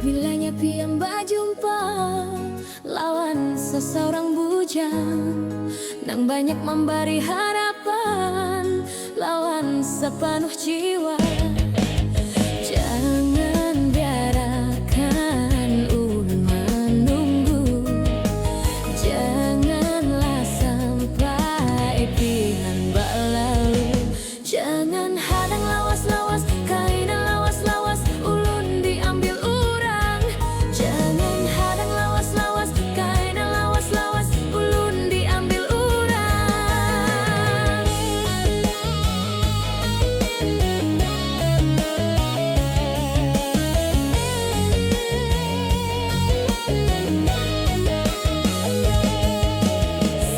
Apabila pian berjumpa lawan seseorang bujang, nang banyak memberi harapan lawan sepenuh jiwa. Jangan biarkan ulun menunggu, janganlah sampai pian berlalu. Jangan hadang lawas-lawas, kainan lawas-lawas ulun diambil orang. Jangan hadang lawas-lawas, kainan lawas-lawas ulun diambil orang.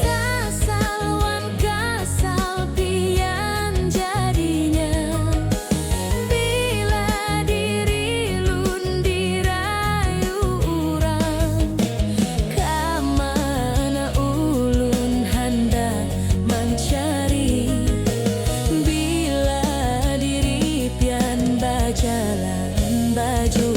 Sasalwan kasal pian jadinya, bila diri lun dirayu orang. Kamana ulun hendak mencari, bila diri pian berjalan baju.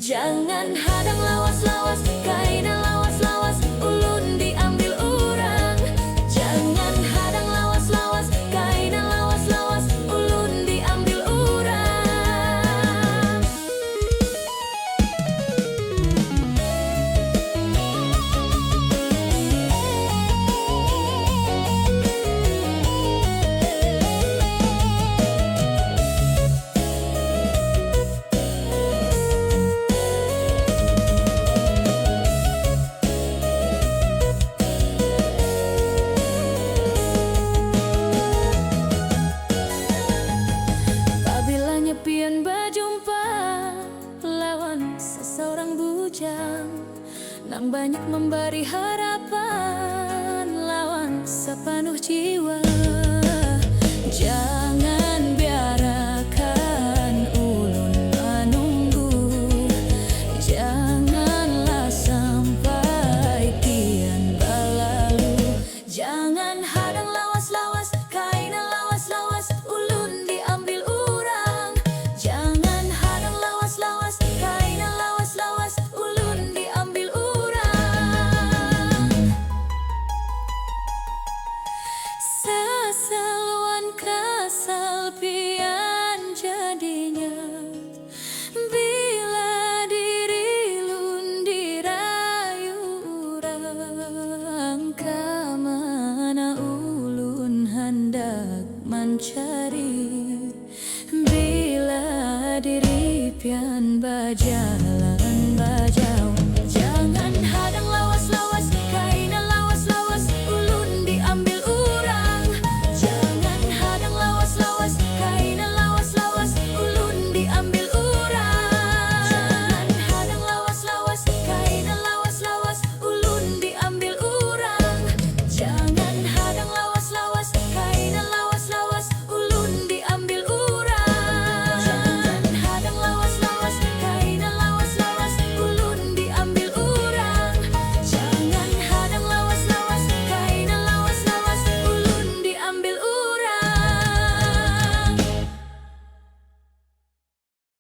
Jangan hadang lawas-lawas, kainan lawas-lawas ulun diambil orang. Jangan hadang lawas-lawas, kainan lawas-lawas ulun diambil orang. Apabila pian berjumpa lawan seseorang bujang, nang banyak memberi harapan lawan sepenuh jiwa. Jangan biarkan ulun menunggu, janganlah sampai pian berlalu. Jangan hadang lawas-lawas, kainan lawas-lawas ulun diambil orang. Jangan hadang lawas-lawas, kainan lawas-lawas ulun diambil orang. Sasalwan kasal pian jadinya, bila diri lun dirayu orang. Kamana ulun hendak mencari, bila diri pian berjalan.